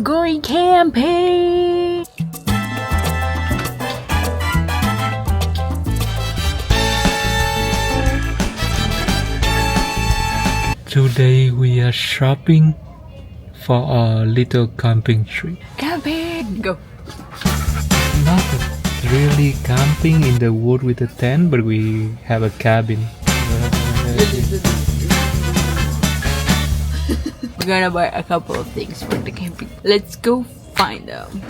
going camping! Today we are shopping for our little camping trip. Camping! Go! Not really camping in the wood with a tent, but we have a cabin. We're gonna buy a couple of things for the camping. Let's go find them.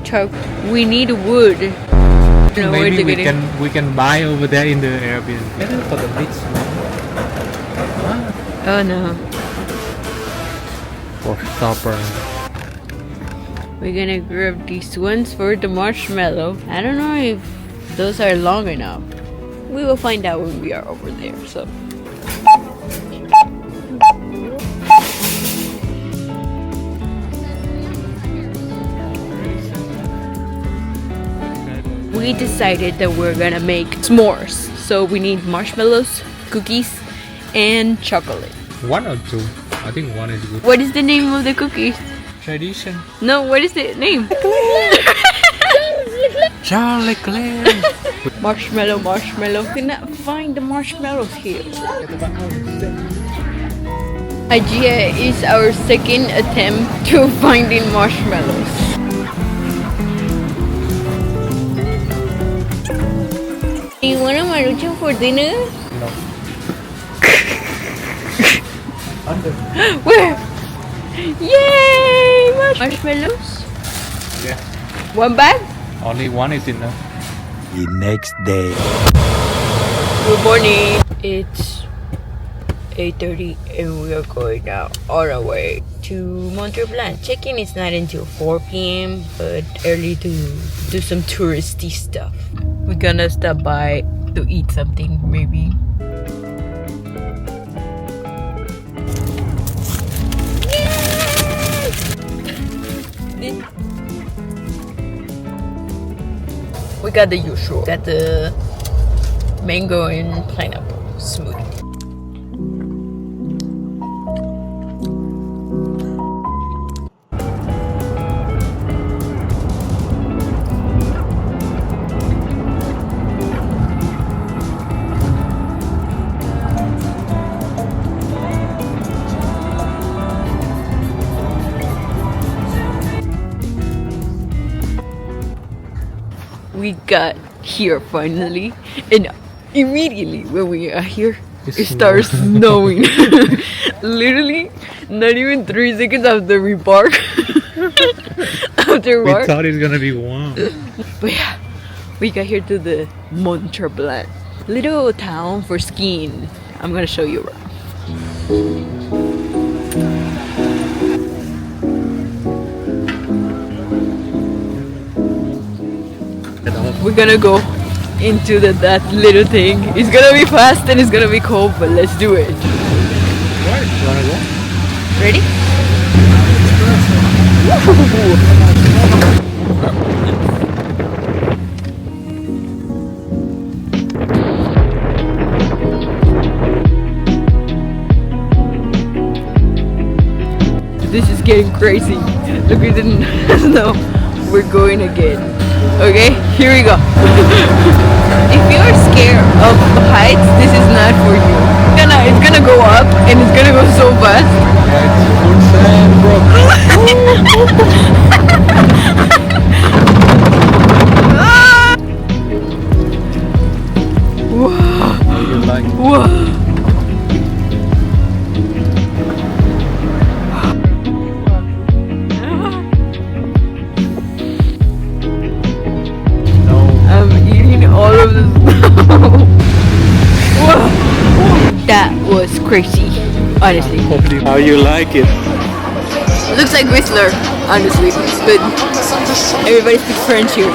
Chuck, we need wood. Maybe we can buy over there in the Airbnb. For the beach. Oh no. For supper. We're gonna grab these ones for the marshmallow. I don't know if those are long enough. We will find out when we are over there. So. We decided that we're gonna make s'mores. So we need marshmallows, cookies, and chocolate. One or two? I think one is good. What is the name of the cookies? Tradition. No, what is the name? Charlie Claire. Marshmallow. Cannot find the marshmallows here. Ajia is our second attempt to finding marshmallows. You want a maruchan for dinner? No. Where? Yay! Marshmallows? Yeah. One bag? Only one is enough. The next day. Good morning. It's 8:30 and we are going now on our way to Montreblanc. Check-in is not until 4 p.m. but early to do some touristy stuff. We're gonna stop by to eat something maybe. We got the usual. Got the mango and pineapple smoothie. We got here finally, and immediately when we are here, it starts snowing. Literally, not even 3 seconds after we park. We thought it was gonna be warm. But yeah, we got here to the Montreblanc, little town for skiing. I'm gonna show you around. We're gonna go into that little thing. It's gonna be fast and it's gonna be cold, but let's do it. Right, you wanna go? Ready? This is getting crazy. Look at the snow. We're going again. Okay, here we go. If you're scared of heights, this is not for you. It's gonna go up and it's gonna go so fast. Yeah, it's full sand, bro. Whoa. How you like? Whoa. All of the snow. Whoa. That was crazy, honestly. How you like it? Looks like Whistler, honestly, but everybody speaks French here.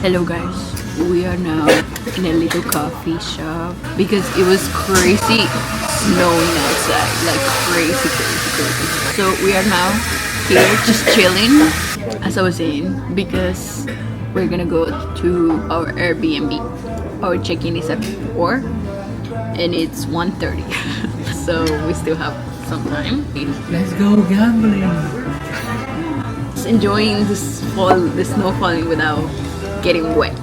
Hello guys, we are now in a little coffee shop because it was crazy snowing outside like crazy. So we are now here just chilling, as I was saying, because we're gonna go to our Airbnb. Our check-in is at 4 and it's 1:30. So we still have some time. Let's go gambling. Just enjoying the snow falling without getting wet.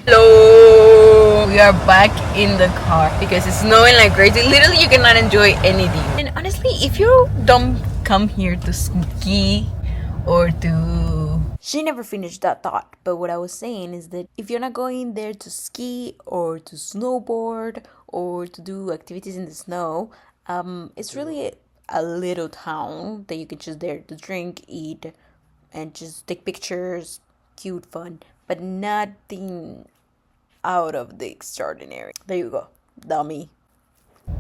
Hello! We are back in the car because it's snowing like crazy. Literally, you cannot enjoy anything. And honestly, if you don't come here to ski or to... She never finished that thought, but what I was saying is that if you're not going there to ski or to snowboard or to do activities in the snow, it's really a little town that you can just there to drink, eat, and just take pictures, cute, fun, but nothing out of the extraordinary. There you go, dummy.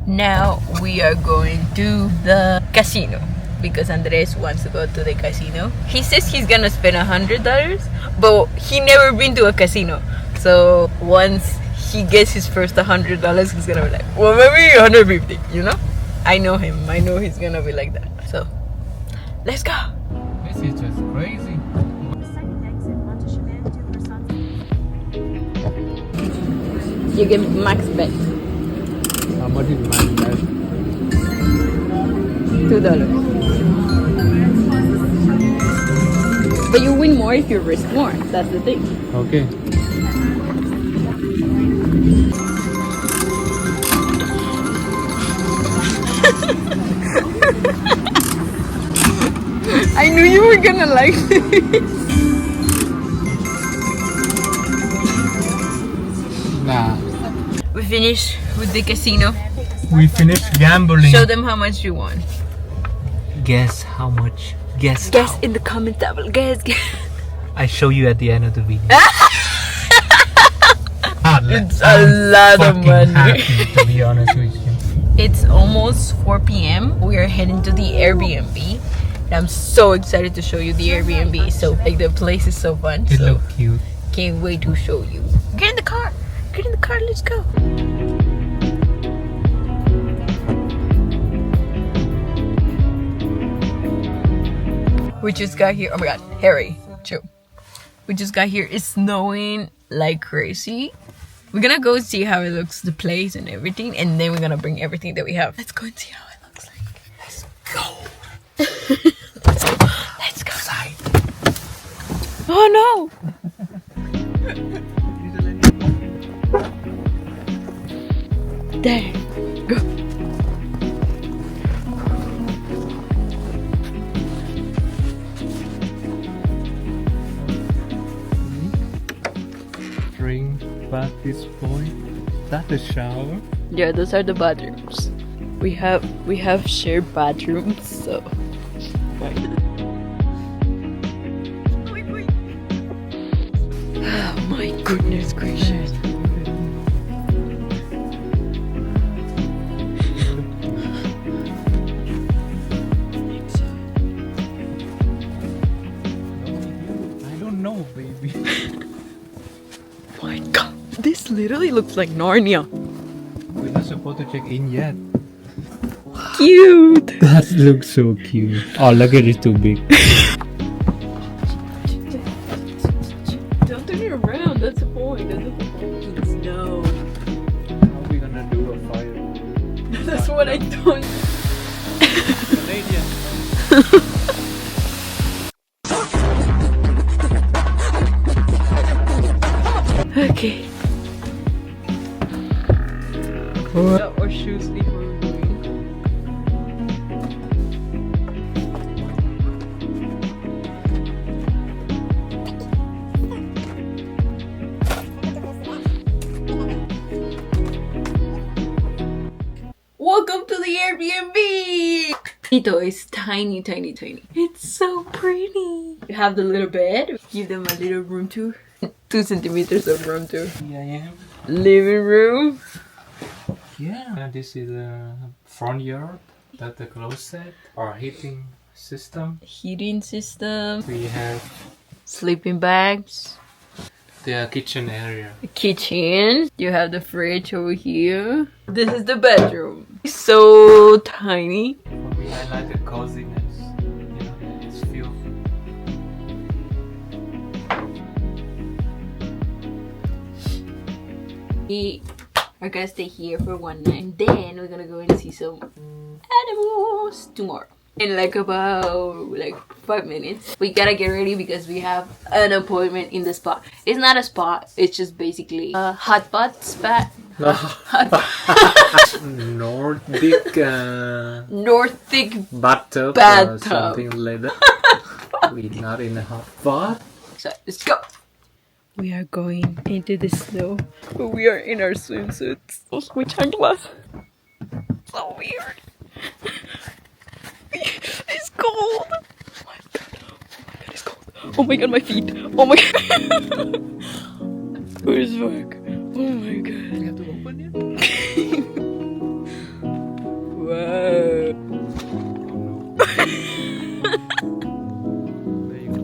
Now we are going to the casino because Andres wants to go to the casino. He says he's gonna spend $100, but he never been to a casino. So once he gets his first $100, he's gonna be like, well, maybe 150, you know? I know him. I know he's gonna be like that. So let's go. This is just crazy. You get max bet. How much is max bet? $2. But you win more if you risk more. That's the thing. Okay. I knew you were gonna like this. Nah. We finished with the casino. We finished gambling. Show them how much you won. Guess how much? Guess how. In the comment down below. Guess. I show you at the end of the video. It's a lot of money. Happy, to be honest with you. It's almost 4 p.m. We are heading to the Airbnb. And I'm so excited to show you the Airbnb. So like the place is so fun. It So look cute. can't wait to show you. Get in the car. Get in the car. Let's go. We just got here. Oh my god, Harry, chill. We just got here. It's snowing like crazy. We're gonna go see how it looks, the place and everything, and then we're gonna bring everything that we have. Let's go and see how it looks like. Let's go. Let's go. Let's go. Outside. Oh no! There. Go. Drink back this point. Is that the shower? Yeah, those are the bathrooms. We have shared bathrooms, so. Oh my goodness gracious. I don't know, baby. My god, this literally looks like Narnia. We're not supposed to check in yet. Cute. That looks so cute. Oh, look at it, too big. Don't turn it around. That's the point. That's the point. No. How are we gonna do a fire? That's what I don't. Canadian. Okay. Got our shoes before we're going. Welcome to the Airbnb! Ito is tiny, tiny, tiny. It's so pretty. You have the little bed. Give them a little room tour. 2 centimeters of room tour. Yeah, I am. Living room. Yeah. And this is the front yard. That's the closet. Our heating system. Heating system. We have Sleeping bags. the kitchen area. Kitchen. You have the fridge over here. This is the bedroom. It's so tiny. For me, I like the coziness. You know, it's feel. We are gonna stay here for one night, and then we're gonna go and see some animals tomorrow. In like about 5 minutes, we gotta get ready because we have an appointment in the spa. It's not a spa, it's just basically a hot bath spa. Nordic bathtub or something like that. We're not in a hot bath. So let's go. We are going into the snow, but we are in our swimsuits with sunglasses. So weird. It's cold. Oh my god. It's cold. Oh my god, my feet. Oh my god. Where's work? Oh my god. You have to open it? Wow. There you go.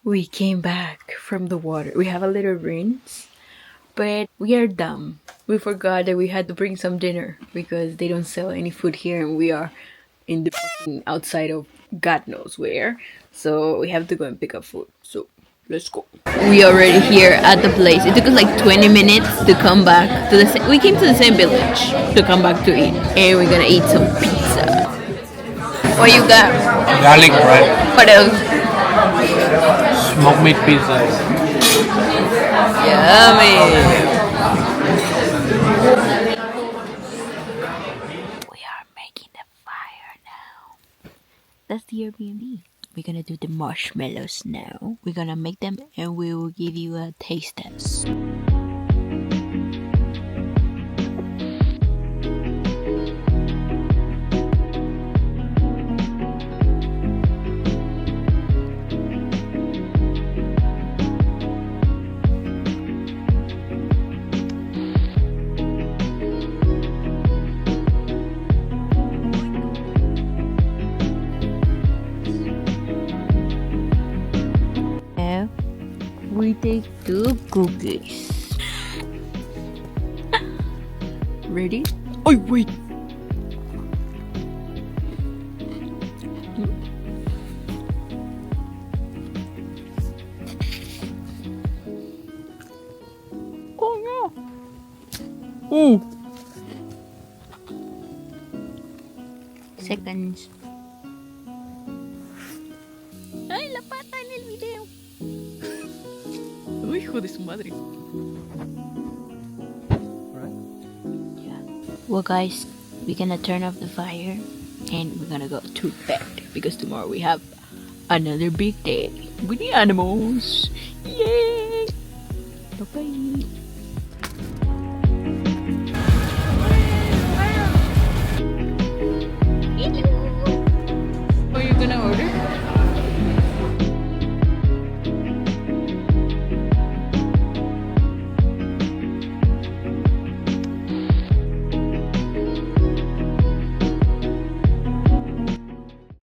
We came back from the water. We have a little rinse, but we are dumb. We forgot that we had to bring some dinner because they don't sell any food here and we are in the fucking outside of God knows where. So we have to go and pick up food. So let's go. We are already here at the place. It took us like 20 minutes to come back to the same. We came to the same village to come back to eat. And we're gonna eat some pizza. What you got? Garlic bread. What else? Smoked meat pizza. Yummy. We are making the fire now. That's the Airbnb. We're gonna do the marshmallows now. We're gonna make them and we will give you a taste test. We take 2 cookies. Ready? Oh wait. Oh no. Seconds. Ay, la pata en el video. Oh, hijo de su madre. Yeah. Well, guys, we're gonna turn off the fire and we're gonna go to bed because tomorrow we have another big day with the animals. Yay! Bye bye.